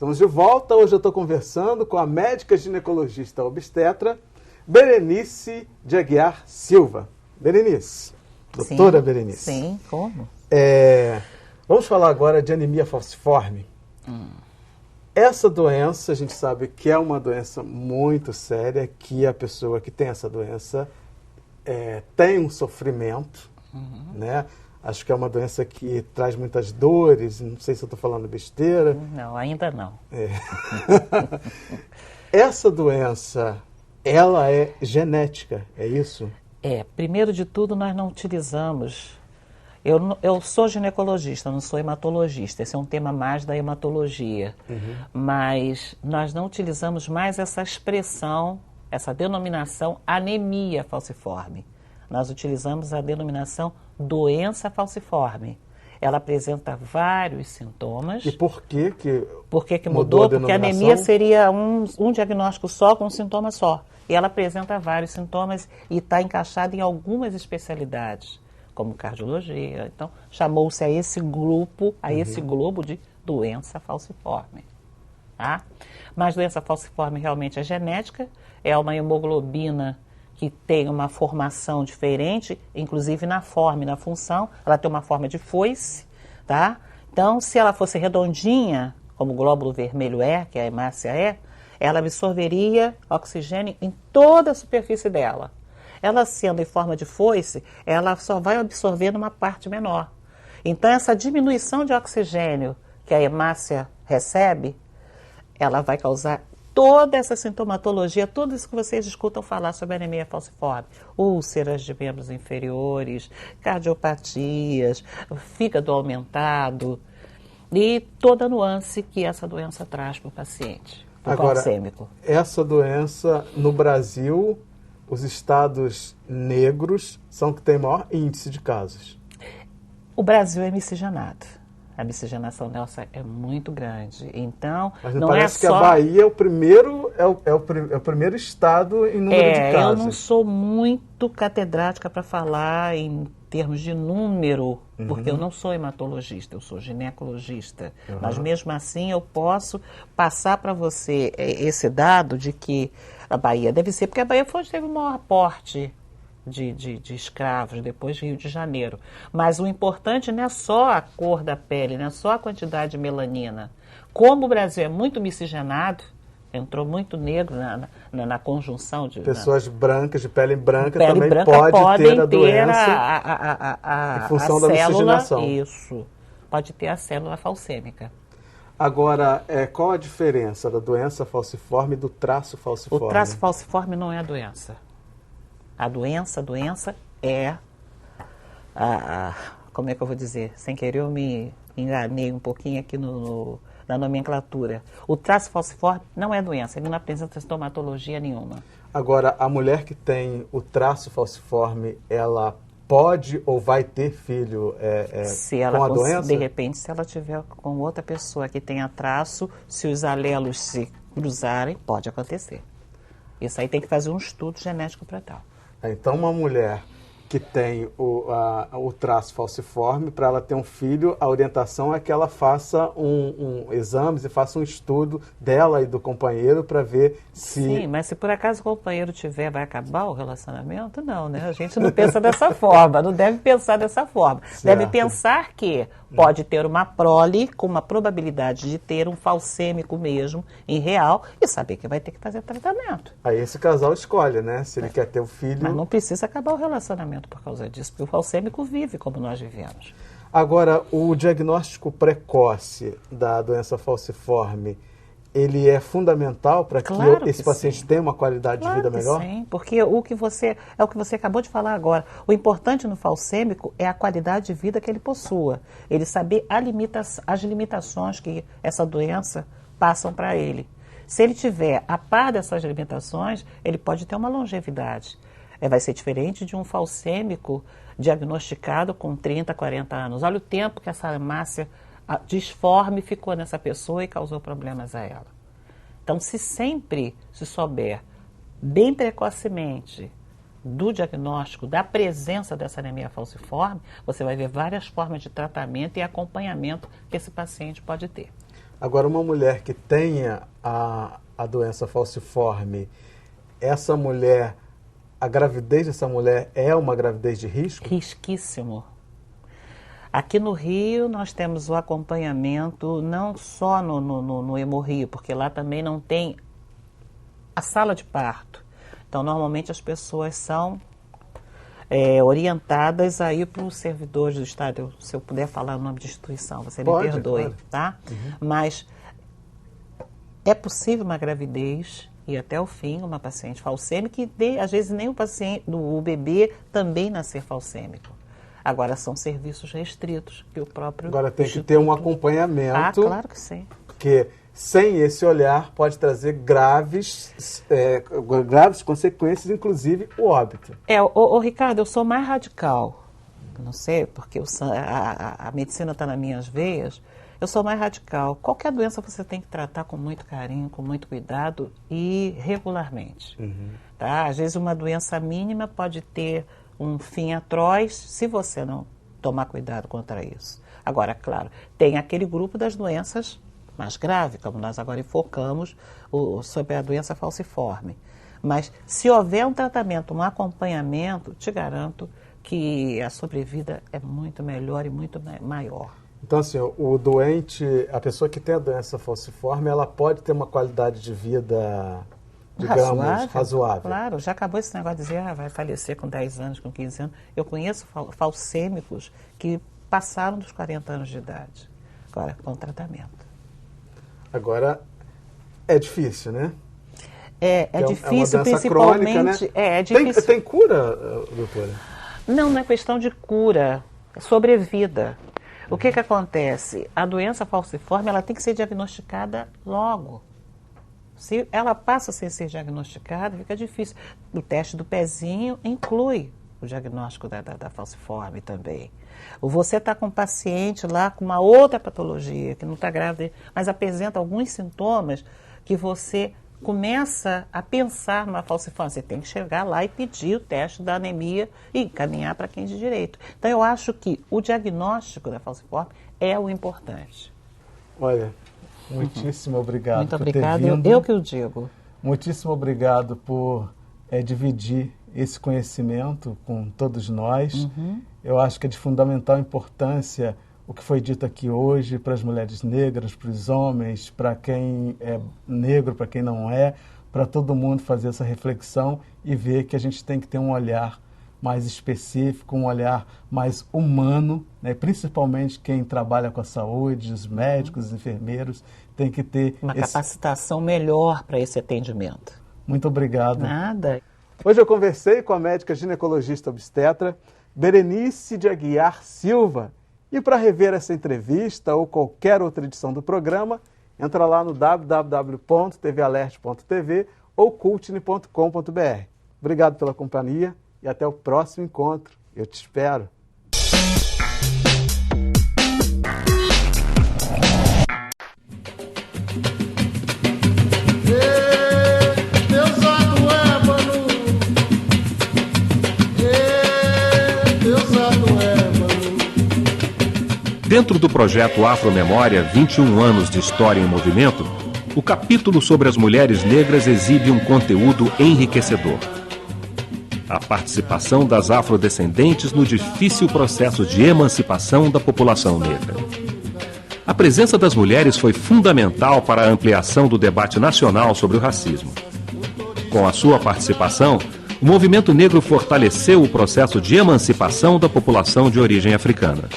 Estamos de volta. Hoje eu estou conversando com a médica ginecologista obstetra, Berenice de Aguiar Silva. Berenice, doutora Berenice. Sim, como? Vamos falar agora de anemia falciforme. Essa doença, a gente sabe que é uma doença muito séria, que a pessoa que tem essa doença tem um sofrimento, né? Acho que é uma doença que traz muitas dores, não sei se eu estou falando besteira. Não, ainda não. Essa doença, ela é genética, é isso? Primeiro de tudo, nós não utilizamos... Eu sou ginecologista, não sou hematologista, esse é um tema mais da hematologia. Mas nós não utilizamos mais essa expressão, essa denominação anemia falciforme. Nós utilizamos a denominação doença falciforme. Ela apresenta vários sintomas. E por que que mudou? Porque a anemia seria um diagnóstico só, com um sintoma só. E ela apresenta vários sintomas e está encaixada em algumas especialidades, como cardiologia. Então, chamou-se a esse grupo, esse globo de doença falciforme. Tá? Mas doença falciforme realmente é genética, é uma hemoglobina que tem uma formação diferente, inclusive na forma e na função. Ela tem uma forma de foice, tá? Então, se ela fosse redondinha, como o glóbulo vermelho que a hemácia ela absorveria oxigênio em toda a superfície dela. Ela sendo em forma de foice, ela só vai absorver numa parte menor. Então, essa diminuição de oxigênio que a hemácia recebe, ela vai causar toda essa sintomatologia, tudo isso que vocês escutam falar sobre anemia falciforme. Úlceras de membros inferiores, cardiopatias, fígado aumentado e toda a nuance que essa doença traz para o paciente, para o falcêmico. Essa doença, no Brasil, os estados negros são que têm maior índice de casos. O Brasil é miscigenado. A miscigenação nossa é muito grande. Então, mas não parece que a Bahia é o primeiro, é o primeiro estado em número de casos. Eu não sou muito catedrática para falar em termos de número, porque eu não sou hematologista, eu sou ginecologista. Mas mesmo assim eu posso passar para você esse dado de que a Bahia deve ser, porque a Bahia foi onde teve o maior aporte de escravos, depois Rio de Janeiro. Mas o importante não é só a cor da pele, não é só a quantidade de melanina. Como o Brasil é muito miscigenado, entrou muito negro na conjunção de... Pessoas brancas, de pele branca, também pode ter a doença em função da miscigenação. Isso, pode ter a célula falcêmica. Agora, qual a diferença da doença falciforme e do traço falciforme? O traço falciforme não é a doença. A doença é, como é que eu vou dizer? Sem querer eu me enganei um pouquinho aqui na nomenclatura. O traço falciforme não é doença, ele não apresenta sintomatologia nenhuma. Agora, a mulher que tem o traço falciforme, ela pode ou vai ter filho com a doença? De repente, se ela tiver com outra pessoa que tenha traço, se os alelos se cruzarem, pode acontecer. Isso aí tem que fazer um estudo genético para tal. Então, uma mulher que tem o traço falciforme, para ela ter um filho, a orientação é que ela faça exames e faça um estudo dela e do companheiro para ver se... Sim, mas se por acaso o companheiro tiver, vai acabar o relacionamento? Não, né? A gente não pensa dessa forma, não deve pensar dessa forma. Certo. Deve pensar que pode ter uma prole com uma probabilidade de ter um falcêmico mesmo, em real, e saber que vai ter que fazer tratamento. Aí esse casal escolhe, né? Se ele quer ter o filho... Mas não precisa acabar o relacionamento por causa disso, porque o falcêmico vive como nós vivemos. Agora, o diagnóstico precoce da doença falciforme, ele é fundamental para que esse paciente tenha uma qualidade de vida melhor? Sim, porque é o que você acabou de falar agora. O importante no falcêmico é a qualidade de vida que ele possua. Ele saber as limitações que essa doença passam para ele. Se ele tiver a par dessas limitações, ele pode ter uma longevidade. Vai ser diferente de um falcêmico diagnosticado com 30, 40 anos. Olha o tempo que essa hemácia disforme ficou nessa pessoa e causou problemas a ela. Então, se sempre se souber bem precocemente do diagnóstico, da presença dessa anemia falciforme, você vai ver várias formas de tratamento e acompanhamento que esse paciente pode ter. Agora, uma mulher que tenha a doença falciforme, essa mulher, a gravidez dessa mulher é uma gravidez de risco? Risquíssimo. Aqui no Rio nós temos o acompanhamento não só no Hemorrio, porque lá também não tem a sala de parto. Então, normalmente as pessoas são orientadas a ir para os servidores do Estado. Se eu puder falar o nome de instituição, você me perdoe, claro. Tá? Uhum. Mas é possível uma gravidez e até o fim uma paciente falcêmica e às vezes nem o bebê também nascer falcêmico. Agora são serviços restritos que o próprio Agora tem que ter um acompanhamento. Claro que sim. Porque sem esse olhar pode trazer graves consequências, inclusive o óbito. Ricardo, eu sou mais radical. Não sei, porque a medicina está nas minhas veias. Eu sou mais radical. Qualquer doença você tem que tratar com muito carinho, com muito cuidado e regularmente. Uhum. Tá? Às vezes uma doença mínima pode ter um fim atroz se você não tomar cuidado contra isso. Agora, claro, tem aquele grupo das doenças mais graves, como nós agora enfocamos sobre a doença falciforme. Mas se houver um tratamento, um acompanhamento, te garanto que a sobrevida é muito melhor e muito maior. Então, assim, o doente, a pessoa que tem a doença falciforme, ela pode ter uma qualidade de vida, digamos, razoável. Claro, já acabou esse negócio de dizer, vai falecer com 10 anos, com 15 anos. Eu conheço falcêmicos que passaram dos 40 anos de idade, agora com tratamento. Agora, é difícil, né? É difícil, uma principalmente... crônica, né? É difícil. Tem cura, doutora? Não é questão de cura, é sobrevida. O que acontece? A doença falciforme ela tem que ser diagnosticada logo. Se ela passa sem ser diagnosticada, fica difícil. O teste do pezinho inclui o diagnóstico da falciforme também. Ou você está com um paciente lá com uma outra patologia, que não está grávida, mas apresenta alguns sintomas que você começa a pensar numa falciforme. Você tem que chegar lá e pedir o teste da anemia e encaminhar para quem de direito. Então, eu acho que o diagnóstico da falciforme é o importante. Olha, muitíssimo obrigado Muito por obrigado. ter vindo. Eu que o digo. Muitíssimo obrigado por dividir esse conhecimento com todos nós. Uhum. Eu acho que é de fundamental importância o que foi dito aqui hoje para as mulheres negras, para os homens, para quem é negro, para quem não é, para todo mundo fazer essa reflexão e ver que a gente tem que ter um olhar mais específico, um olhar mais humano, né? Principalmente quem trabalha com a saúde, os médicos, os enfermeiros, tem que ter uma capacitação melhor para esse atendimento. Muito obrigado. Nada. Hoje eu conversei com a médica ginecologista obstetra Berenice de Aguiar Silva. E para rever essa entrevista ou qualquer outra edição do programa, entra lá no www.tvalerte.tv ou cultine.com.br. Obrigado pela companhia e até o próximo encontro. Eu te espero. Dentro do projeto Afromemória, 21 anos de história em movimento, o capítulo sobre as mulheres negras exibe um conteúdo enriquecedor. A participação das afrodescendentes no difícil processo de emancipação da população negra. A presença das mulheres foi fundamental para a ampliação do debate nacional sobre o racismo. Com a sua participação, o movimento negro fortaleceu o processo de emancipação da população de origem africana.